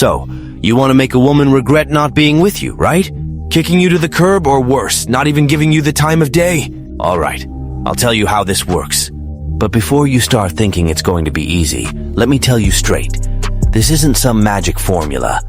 So, you want to make a woman regret not being with you, right? Kicking you to the curb, or worse, not even giving you the time of day? All right, I'll tell you how this works. But before you start thinking it's going to be easy, let me tell you straight. This isn't some magic formula.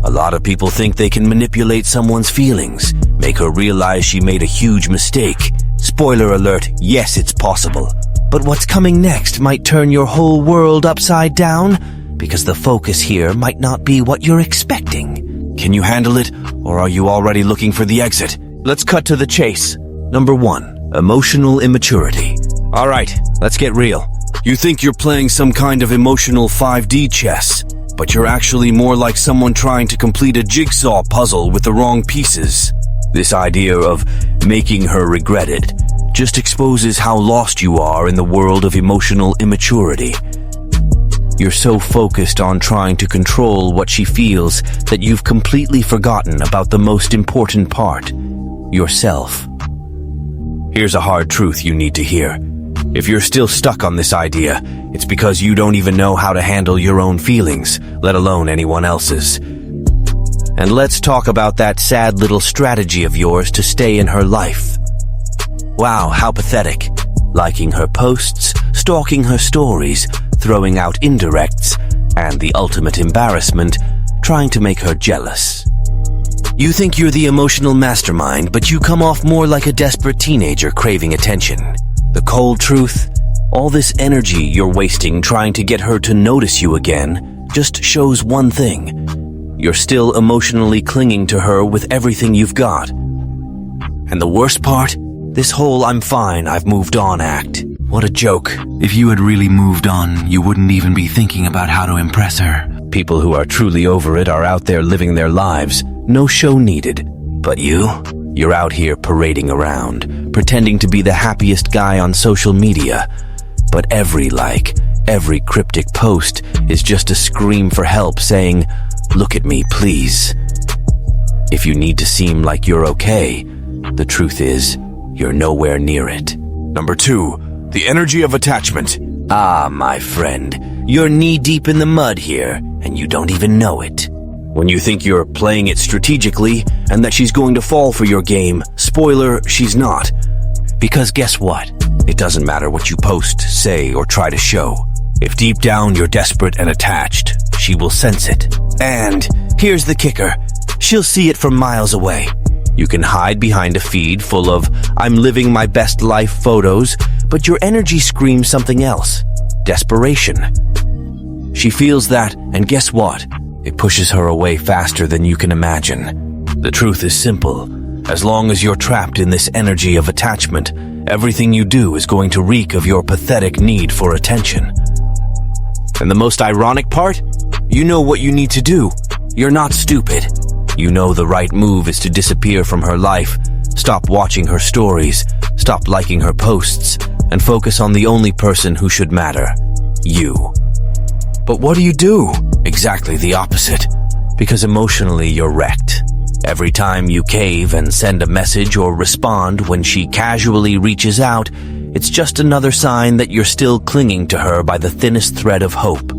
A lot of people think they can manipulate someone's feelings, make her realize she made a huge mistake. Spoiler alert, yes, it's possible. But what's coming next might turn your whole world upside down, because the focus here might not be what you're expecting. Can you handle it, or are you already looking for the exit? Let's cut to the chase. Number 1, emotional immaturity. All right, let's get real. You think you're playing some kind of emotional 5D chess, but you're actually more like someone trying to complete a jigsaw puzzle with the wrong pieces. This idea of making her regret it just exposes how lost you are in the world of emotional immaturity. You're so focused on trying to control what she feels that you've completely forgotten about the most important part, yourself. Here's a hard truth you need to hear. If you're still stuck on this idea, it's because you don't even know how to handle your own feelings, let alone anyone else's. And let's talk about that sad little strategy of yours to stay in her life. Wow, how pathetic. Liking her posts, stalking her stories, throwing out indirects, and the ultimate embarrassment, trying to make her jealous. You think you're the emotional mastermind, but you come off more like a desperate teenager craving attention. The cold truth? All this energy you're wasting trying to get her to notice you again just shows one thing. You're still emotionally clinging to her with everything you've got. And the worst part? This whole "I'm fine, I've moved on" act. What a joke. If you had really moved on, you wouldn't even be thinking about how to impress her. People who are truly over it are out there living their lives. No show needed. But you're out here parading around, pretending to be the happiest guy on social media. But every like, every cryptic post is just a scream for help saying, "Look at me, please." If you need to seem like you're okay, the truth is, you're nowhere near it. Number 2, the energy of attachment. Ah, my friend, you're knee-deep in the mud here, and you don't even know it. When you think you're playing it strategically, and that she's going to fall for your game, spoiler, she's not. Because guess what? It doesn't matter what you post, say, or try to show. If deep down you're desperate and attached, she will sense it. And here's the kicker. She'll see it from miles away. You can hide behind a feed full of "I'm living my best life" photos, but your energy screams something else. Desperation. She feels that, and guess what? It pushes her away faster than you can imagine. The truth is simple. As long as you're trapped in this energy of attachment, everything you do is going to reek of your pathetic need for attention. And the most ironic part? You know what you need to do. You're not stupid. You know the right move is to disappear from her life, stop watching her stories, stop liking her posts, and focus on the only person who should matter, you. But what do? Exactly the opposite. Because emotionally you're wrecked. Every time you cave and send a message or respond when she casually reaches out, it's just another sign that you're still clinging to her by the thinnest thread of hope.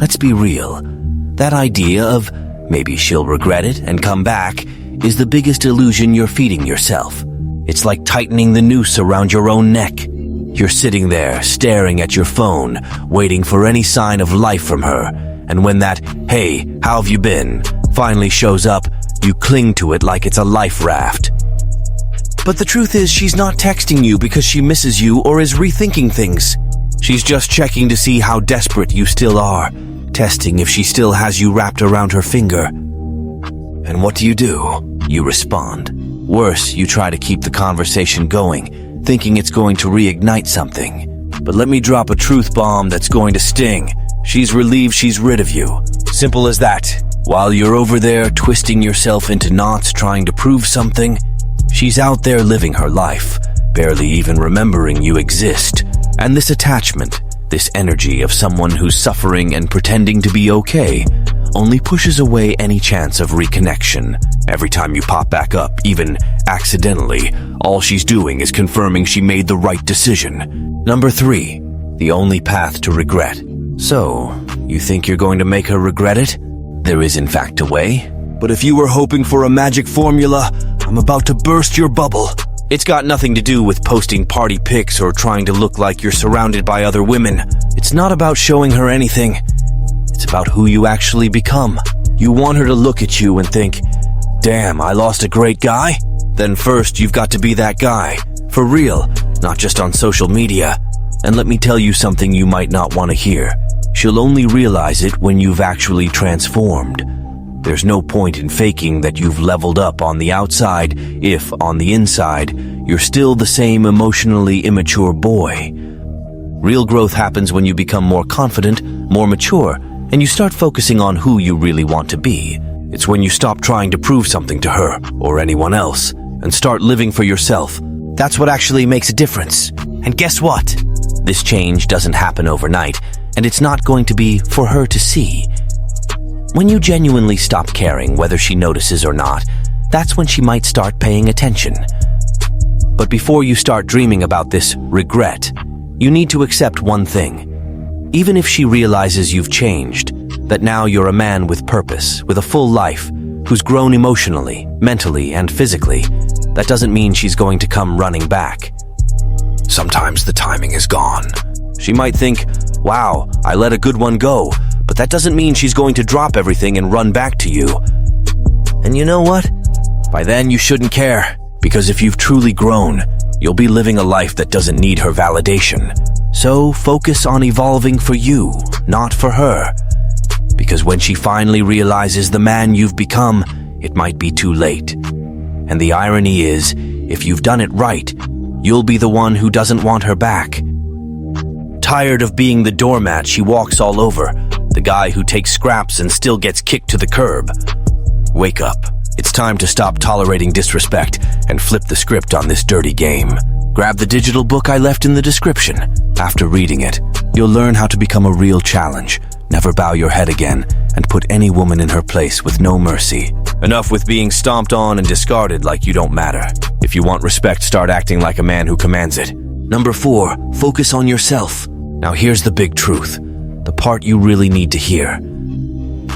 Let's be real. That idea of maybe she'll regret it and come back is the biggest illusion you're feeding yourself. It's like tightening the noose around your own neck. You're sitting there, staring at your phone, waiting for any sign of life from her, and when that "Hey, how have you been?" finally shows up, you cling to it like it's a life raft. But the truth is, she's not texting you because she misses you or is rethinking things. She's just checking to see how desperate you still are, testing if she still has you wrapped around her finger. And what do? You respond. Worse, you try to keep the conversation going, thinking it's going to reignite something. But let me drop a truth bomb that's going to sting. She's relieved she's rid of you. Simple as that. While you're over there twisting yourself into knots trying to prove something, she's out there living her life, barely even remembering you exist. And this attachment, this energy of someone who's suffering and pretending to be okay, only pushes away any chance of reconnection. Every time you pop back up, even accidentally, all she's doing is confirming she made the right decision. Number 3, the only path to regret. So, you think you're going to make her regret it? there is in fact a way. But if you were hoping for a magic formula, I'm about to burst your bubble. It's got nothing to do with posting party pics or trying to look like you're surrounded by other women. It's not about showing her anything. It's about who you actually become. You want her to look at you and think, damn, I lost a great guy? Then first, you've got to be that guy. For real, not just on social media. And let me tell you something you might not want to hear. She'll only realize it when you've actually transformed. There's no point in faking that you've leveled up on the outside if, on the inside, you're still the same emotionally immature boy. Real growth happens when you become more confident, more mature, and you start focusing on who you really want to be. It's when you stop trying to prove something to her or anyone else and start living for yourself. That's what actually makes a difference. And guess what? This change doesn't happen overnight, and it's not going to be for her to see. When you genuinely stop caring whether she notices or not, that's when she might start paying attention. But before you start dreaming about this regret, you need to accept one thing. Even if she realizes you've changed, that now you're a man with purpose, with a full life, who's grown emotionally, mentally, and physically, that doesn't mean she's going to come running back. Sometimes the timing is gone. She might think, wow, I let a good one go, but that doesn't mean she's going to drop everything and run back to you. And you know what? By then you shouldn't care, because if you've truly grown, you'll be living a life that doesn't need her validation. So focus on evolving for you, not for her. Because when she finally realizes the man you've become, it might be too late. And the irony is, if you've done it right, you'll be the one who doesn't want her back. Tired of being the doormat she walks all over, the guy who takes scraps and still gets kicked to the curb. Wake up. It's time to stop tolerating disrespect and flip the script on this dirty game. Grab the digital book I left in the description. After reading it, you'll learn how to become a real challenge, never bow your head again, and put any woman in her place with no mercy. Enough with being stomped on and discarded like you don't matter. If you want respect, start acting like a man who commands it. Number 4, focus on yourself. Now here's the big truth. The part you really need to hear.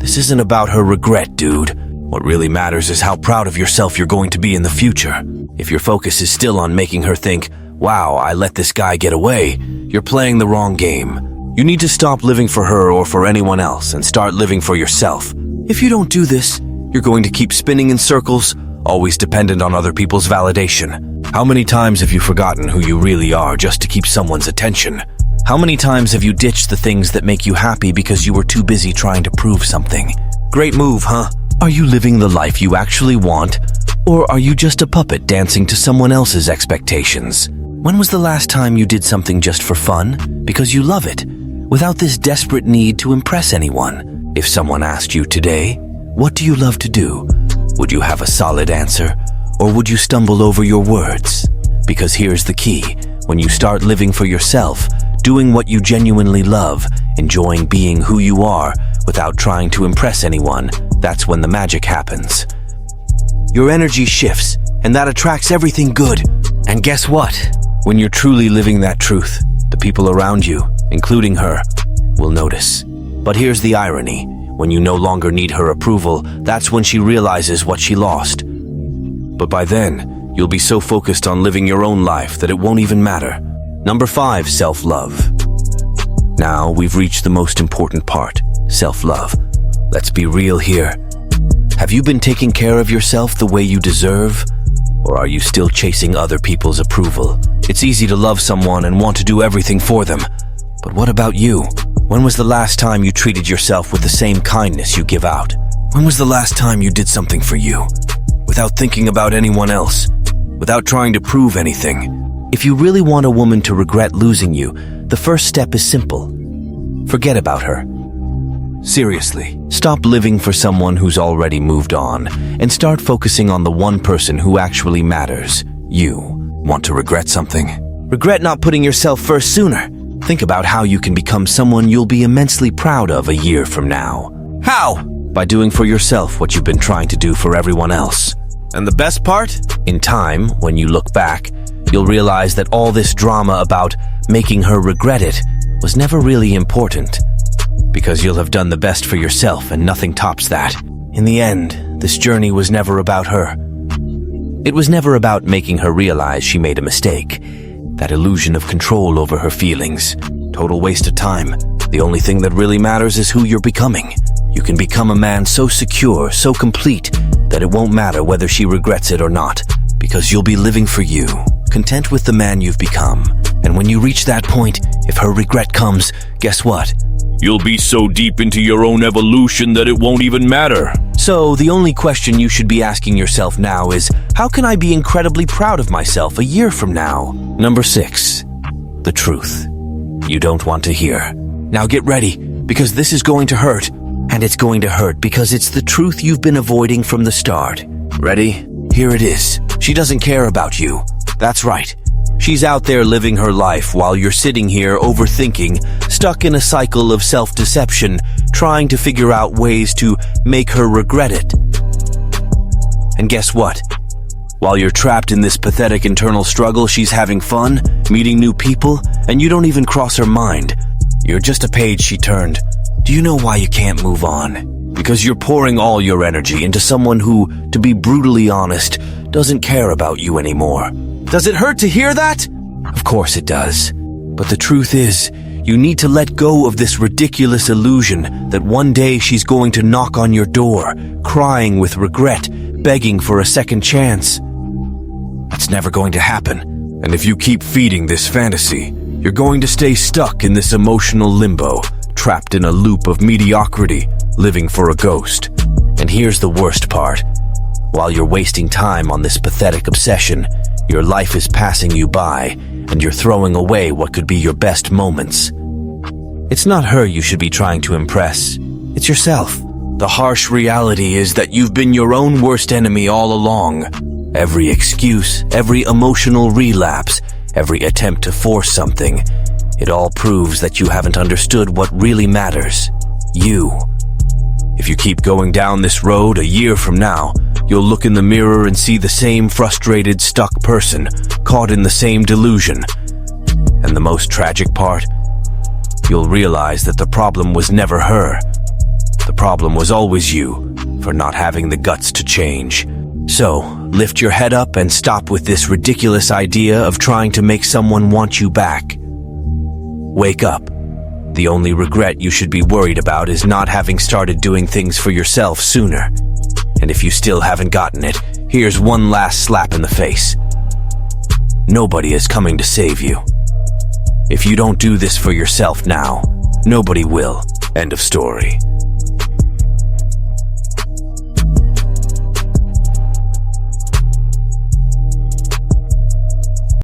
This isn't about her regret, dude. What really matters is how proud of yourself you're going to be in the future. If your focus is still on making her think, wow, I let this guy get away, you're playing the wrong game. You need to stop living for her or for anyone else and start living for yourself. If you don't do this, you're going to keep spinning in circles, always dependent on other people's validation. How many times have you forgotten who you really are just to keep someone's attention? How many times have you ditched the things that make you happy because you were too busy trying to prove something? Great move, huh? Are you living the life you actually want? Or are you just a puppet dancing to someone else's expectations? When was the last time you did something just for fun? Because you love it, without this desperate need to impress anyone. If someone asked you today, what do you love to do? Would you have a solid answer? Or would you stumble over your words? Because here's the key. When you start living for yourself, doing what you genuinely love, enjoying being who you are without trying to impress anyone, that's when the magic happens. Your energy shifts, and that attracts everything good. And guess what? When you're truly living that truth, the people around you, including her, will notice. But here's the irony. When you no longer need her approval, that's when she realizes what she lost. But by then, you'll be so focused on living your own life that it won't even matter. Number 5, self-love. Now we've reached the most important part, self-love. Let's be real here. Have you been taking care of yourself the way you deserve? Or are you still chasing other people's approval? It's easy to love someone and want to do everything for them. But what about you? When was the last time you treated yourself with the same kindness you give out? When was the last time you did something for you? Without thinking about anyone else? Without trying to prove anything? If you really want a woman to regret losing you, the first step is simple. Forget about her. Seriously, stop living for someone who's already moved on and start focusing on the one person who actually matters, you. Want to regret something? Regret not putting yourself first sooner. Think about how you can become someone you'll be immensely proud of a year from now. How? By doing for yourself what you've been trying to do for everyone else. And the best part? In time, when you look back, you'll realize that all this drama about making her regret it was never really important. because you'll have done the best for yourself and nothing tops that. In the end, this journey was never about her. It was never about making her realize she made a mistake. That illusion of control over her feelings. Total waste of time. The only thing that really matters is who you're becoming. You can become a man so secure, so complete, that it won't matter whether she regrets it or not, because you'll be living for you, content with the man you've become. And when you reach that point, if her regret comes, guess what? You'll be so deep into your own evolution that it won't even matter. So the only question you should be asking yourself now is, how can I be incredibly proud of myself a year from now? Number 6, the truth you don't want to hear. Now get ready, because this is going to hurt. And it's going to hurt because it's the truth you've been avoiding from the start. Ready? Here it is. She doesn't care about you. That's right. She's out there living her life while you're sitting here overthinking, stuck in a cycle of self-deception, trying to figure out ways to make her regret it. And guess what? While you're trapped in this pathetic internal struggle, she's having fun, meeting new people, and you don't even cross her mind. You're just a page she turned. Do you know why you can't move on? Because you're pouring all your energy into someone who, to be brutally honest, doesn't care about you anymore. Does it hurt to hear that? Of course it does. But the truth is, you need to let go of this ridiculous illusion that one day she's going to knock on your door, crying with regret, begging for a second chance. That's never going to happen. And if you keep feeding this fantasy, you're going to stay stuck in this emotional limbo, trapped in a loop of mediocrity, living for a ghost. And here's the worst part. While you're wasting time on this pathetic obsession, your life is passing you by, and you're throwing away what could be your best moments. It's not her you should be trying to impress. It's yourself. The harsh reality is that you've been your own worst enemy all along. Every excuse, every emotional relapse, every attempt to force something, it all proves that you haven't understood what really matters. You. If you keep going down this road, a year from now, you'll look in the mirror and see the same frustrated, stuck person, caught in the same delusion. And the most tragic part? You'll realize that the problem was never her. The problem was always you, for not having the guts to change. So, lift your head up and stop with this ridiculous idea of trying to make someone want you back. Wake up. The only regret you should be worried about is not having started doing things for yourself sooner. And if you still haven't gotten it, here's one last slap in the face. Nobody is coming to save you. If you don't do this for yourself now, nobody will. End of story.